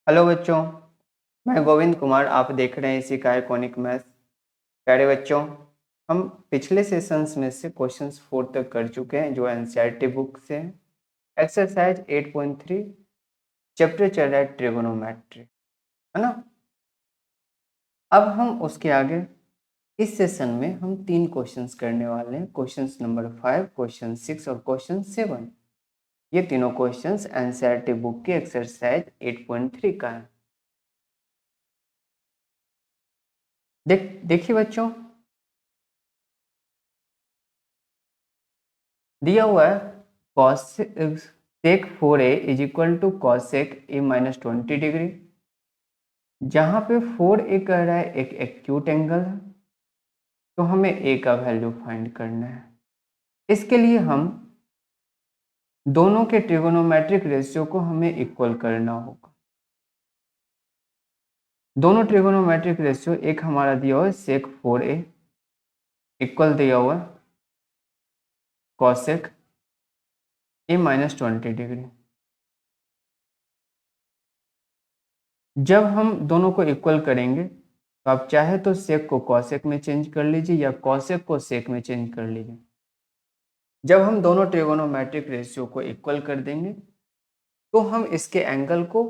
Hello बच्चों, मैं गोविंद कुमार। आप देख रहे हैं सिकाई कॉनिक मैथ्स। प्यारे बच्चों, हम पिछले सेशंस में से क्वेश्चंस 4 तक कर चुके हैं जो एनसीईआरटी बुक से हैं। एक्सरसाइज 8.3 चैप्टर चल रहा है ट्रिगोनोमेट्री, है ना। अब हम उसके आगे इस सेशन में हम 3 क्वेश्चंस करने वाले हैं। क्वेश्चंस नंबर 5, क्वेश्चन 6 और क्वेश्चन 7। ये तीनों क्वेश्चंस एनसीईआरटी बुक की एक्सरसाइज 8.3 का है। देखिए बच्चों, दिया हुआ है cos sec 4a is equal to cos sec A minus 20 degree. जहां पे 4a कह रहा है एक एक्यूट एंगल है, तो हमें a का वैल्यू फाइंड करना है। इसके लिए हम दोनों के ट्रिगोनोमेट्रिक रेशियो को हमें इक्वल करना होगा। दोनों ट्रिगोनोमेट्रिक रेशियो, एक हमारा दिया हुआ है सेक 4a इक्वल दिया हुआ है cos sec A minus 20 degree. जब हम दोनों को इक्वल करेंगे तो आप चाहे तो सेक को कॉसेक में चेंज कर लीजिए या कॉसेक को सेक में चेंज कर लीजिए। जब हम दोनों ट्रिगोनोमेट्रिक रेशियो को इक्वल कर देंगे तो हम इसके एंगल को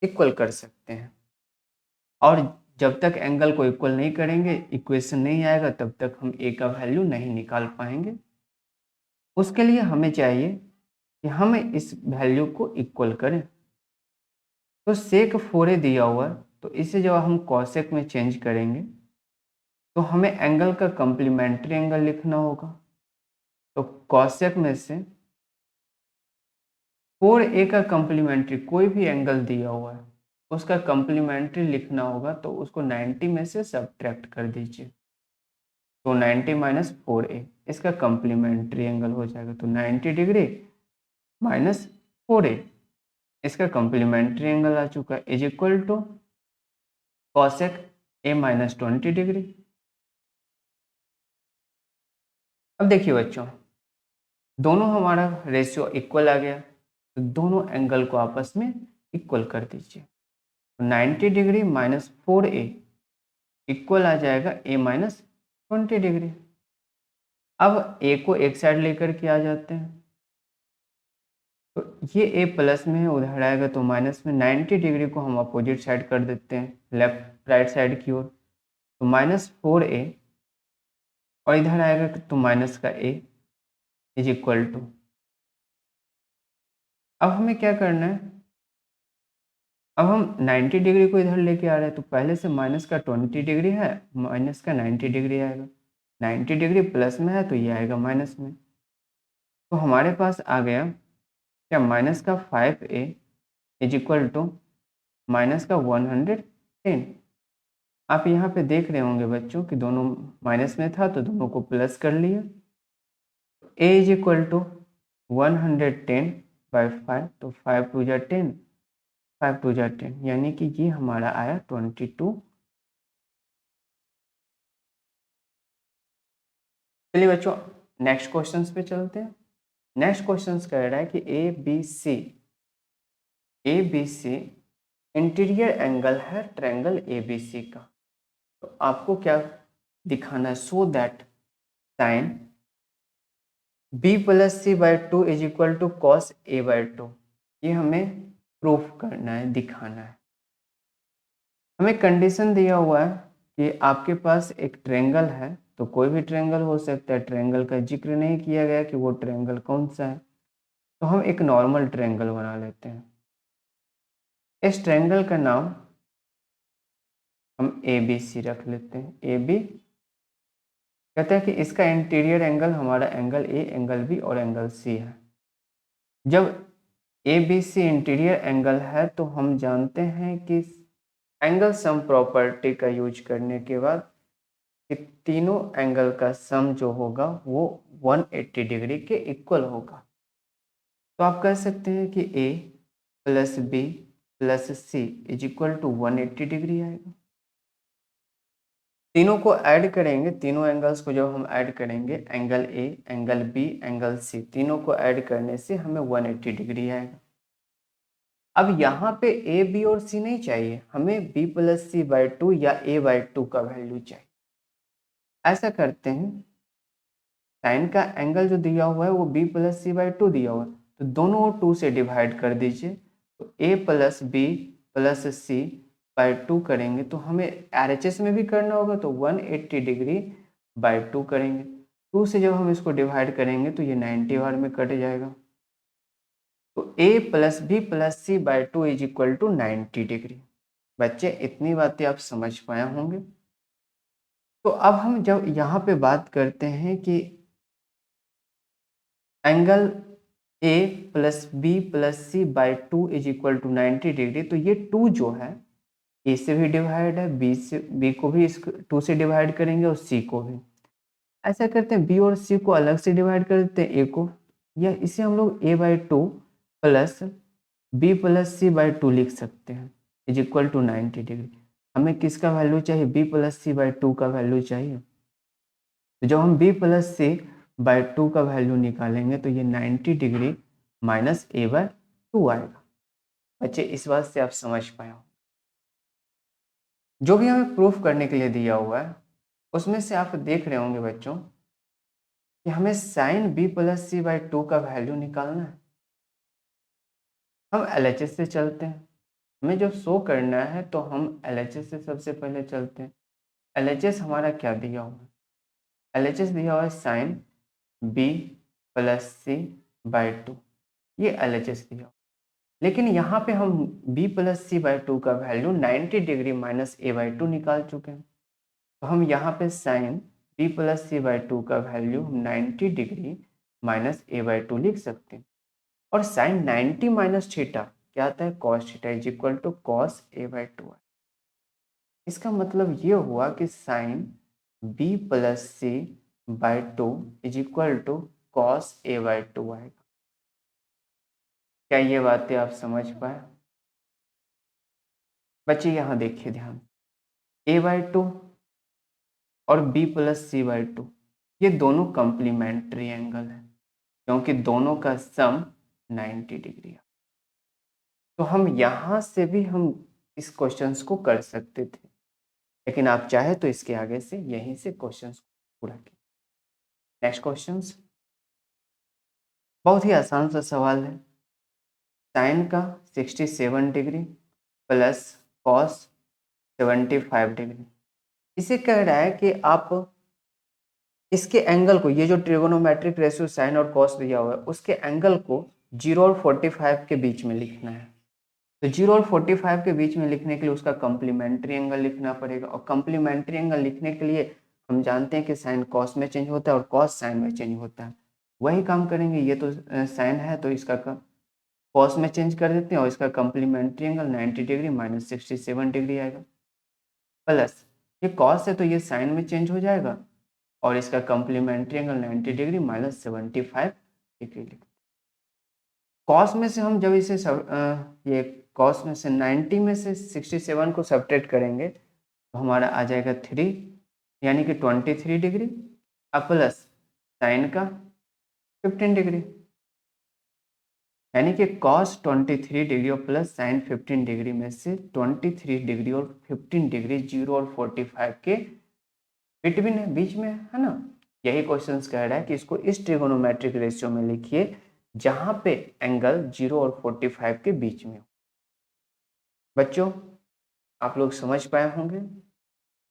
इक्वल कर सकते हैं। और जब तक एंगल को इक्वल नहीं करेंगे, इक्वेशन नहीं आएगा, तब तक हम ए का वैल्यू नहीं निकाल पाएंगे। उसके लिए हमें चाहिए कि हम इस वैल्यू को इक्वल करें। तो सेक 4a दिया हुआ है, तो इसे जब हम कॉसेक में चेंज करेंगे तो हमें एंगल का कम्प्लीमेंट्री एंगल लिखना होगा। तो कॉसेक में से 4a का कम्प्लीमेंट्री कोई भी एंगल दिया हुआ है उसका कम्प्लीमेंट्री लिखना होगा, तो उसको 90 में से सब्ट्रैक्ट कर दीजिए। तो 90 माइनस 4a इसका कम्प्लीमेंट्री एंगल हो जाएगा। तो 90 डिग्री माइनस 4a इसका कम्प्लीमेंट्री एंगल आ चुका है, is equal to cosec a minus 20 degree. अब देखिए बच्चों, दोनों हमारा रेशियो इक्वल आ गया, तो दोनों एंगल को आपस में इक्वल कर दीजिए। तो 90 डिग्री माइनस 4a इक्वल आ जाएगा a माइनस 20 डिग्री। अब a को एक साइड लेकर के आ जाते हैं, तो ये a प्लस में है, उधर आएगा तो माइनस में। 90 डिग्री को हम अपोजिट साइड कर देते हैं, लेफ्ट राइट साइड की ओर। तो माइनस 4a और इधर आएगा तो माइनस का a इज इक्वल टू। अब हमें क्या करना है, अब हम 90 डिग्री को इधर लेके आ रहे हैं, तो पहले से माइनस का 20 डिग्री है, माइनस का 90 डिग्री आएगा। 90 डिग्री प्लस में है तो ये आएगा माइनस में। तो हमारे पास आ गया क्या, माइनस का 5a is equal to minus का 110। आप यहाँ पे देख रहे होंगे बच्चों कि दोनों माइनस में था तो दोनों को प्लस कर लिया। a is equal to 110 by 5, तो 5 टू जा 10, 5 टू जा 10, यानी कि ये हमारा आया 22। चलिए बच्चों, नेक्स्ट क्वेश्चन पे चलते हैं। नेक्स्ट क्वेश्चन कह रहा है कि A B C interior angle है ट्रायंगल ए बी सी का। तो आपको क्या दिखाना है, so that sine B plus C by 2 is equal to cos A by 2। ये हमें प्रूफ करना है, दिखाना है। हमें कंडीशन दिया हुआ है कि आपके पास एक ट्रायंगल है, तो कोई भी ट्रायंगल हो सकता है, ट्रायंगल का जिक्र नहीं किया गया कि वो ट्रायंगल कौन सा है। तो हम एक नॉर्मल ट्रायंगल बना लेते हैं। इस ट्रायंगल का नाम हम ए बी सी रख लेते हैं। ए बी कहते हैं कि इसका इंटीरियर एंगल हमारा एंगल ए, एंगल बी और एंगल सी है। जब A B C interior angle है तो हम जानते हैं कि एंगल सम प्रॉपर्टी का यूज करने के बाद कि तीनों एंगल का सम जो होगा वो 180 डिग्री के इक्वल होगा। तो आप कह सकते हैं कि A plus B plus C is equal to 180 degree आएगा। तीनों को ऐड करेंगे, तीनों एंगल्स को जब हम ऐड करेंगे, angle A, angle B, angle C, तीनों को ऐड करने से हमें 180 डिग्री आएगा। अब यहाँ पे ए बी और सी नहीं चाहिए, हमें B plus C by two या ए बाई टू का वैल्यू चाहिए। ऐसा करते हैं, साइन का एंगल जो दिया हुआ है वो B plus C by two दिया हुआ है, तो दोनों ओर टू से डिवाइड कर दीजिए। तो A plus B plus C by two करेंगे तो हमें RHS में भी करना होगा, तो 180 डिग्री बाई टू करेंगे। टू से जब हम इसको डिवाइड करेंगे तो ये 90 बार में कट जाएगा। तो A plus B plus C by two is equal to 90 degree. बच्चे इतनी बातें आप समझ पाए होंगे। तो अब हम जब यहाँ पे बात करते हैं कि angle A plus B plus C by two is equal to 90 degree, तो ये टू जो है ए से भी डिवाइड है, बी को भी इस टू से डिवाइड करेंगे और सी को भी। ऐसा करते हैं, बी और सी को अलग से डिवाइड कर देते हैं ए को, या इसे हम लोग A by two plus B plus C by two लिख सकते हैं इज इक्वल टू 90 डिग्री। हमें किसका वैल्यू चाहिए? B plus C by two का वैल्यू चाहिए। तो जब हम B plus C by two का वैल्यू निकालेंगे तो ये 90 degree minus A by two आएगा। बच्चे इस बात से आप समझ पाए हो। जो भी हमें प्रूफ करने के लिए दिया हुआ है उसमें से आप देख रहे होंगे बच्चों कि हमें sine B plus C by two का वैल्यू निकालना है। हम LHS से चलते हैं, हमें जब शो करना है तो हम LHS से सबसे पहले चलते हैं। LHS हमारा क्या दिया हुआ है? LHS दिया हुआ है sine B plus C by two, ये LHS दिया हुआ। लेकिन यहाँ पे हम B plus C by two का value 90 degree minus A by two निकाल चुके हैं। तो हम यहाँ पे sine B plus C by two का value 90 degree minus A by two लिख सकते हैं। और साइन 90 माइनस थीटा क्या आता है? Cos theta is equal to cos A by two. इसका मतलब ये हुआ कि sine B plus C by two is equal to cos A by two आएगा। क्या ये बातें आप समझ पाए? बच्चे यहाँ देखिए ध्यान, ए बाई टू और B plus C by two ये दोनों कंप्लीमेंट्री एंगल है, क्योंकि दोनों का सम 90 डिग्री है। तो हम यहाँ से भी हम इस क्वेश्चंस को कर सकते थे, लेकिन आप चाहे तो इसके आगे से यहीं से क्वेश्चंस पूरा किए। नेक्स्ट क्वेश्चंस बहुत ही आसान सा सवाल है। साइन का 67 डिग्री प्लस कॉस 75 डिग्री, इसे कह रहा है कि आप इसके एंगल को, ये जो ट्रिगोनोमेट्रिक रेशियो साइन और कॉस दिया हुआ है उसके एंगल को 0 और 45 के बीच में लिखना है। तो 0 और 45 के बीच में लिखने के लिए उसका कम्प्लीमेंट्री एंगल लिखना पड़ेगा, और कम्प्लीमेंट्री एंगल लिखने के लिए हम जानते हैं कि साइन कॉस में चेंज होता है और कॉस साइन में चेंज होता है। वही काम करेंगे, ये तो साइन है तो इसका कॉस में चेंज कर देते हैं और इसका complementary angle 90 degree minus 67 degree आएगा। प्लस ये कॉस है तो ये साइन में चेंज हो जाएगा और इसका complementary angle 90 degree minus 75 degree लिखते हैं। कॉस में से हम जब इसे ये कॉस में से 90 में से 67 को सब्ट्रैक्ट करेंगे तो हमारा आ जाएगा 3, यानी कि 23 डिग्री, अब प्लस साइन का 15 डिग्री, यानी कि कॉस 23 डिग्री और प्लस साइन 15 डिग्री में से 23 डिग्री और 15 डिग्री 0 और 45 के बिटवीन है, बीच में है ना। यही क्वेश्चन कह रहा है कि इसको इस ट्रिगोनोमेट्रिक रेशियो में लिखिए जहां पे एंगल 0 और 45 के बीच में हो। बच्चों आप लोग समझ पाए होंगे।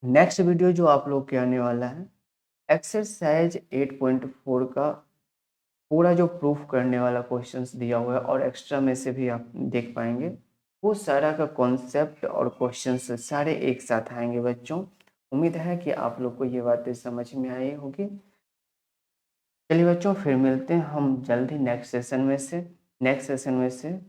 नेक्स्ट वीडियो जो आप लोग के आने वाला है एक्सरसाइज 8.4 का पूरा जो प्रूफ करने वाला क्वेश्चंस दिया हुआ है और एक्स्ट्रा में से भी आप देख पाएंगे, वो सारा का कॉन्सेप्ट और क्वेश्चंस सारे एक साथ आएंगे बच्चों। उम्मीद है कि आप लोग को ये बातें समझ में आई होगी। चलिए बच्चों फिर मिलते हैं हम जल्द ही नेक्स्ट सेशन में से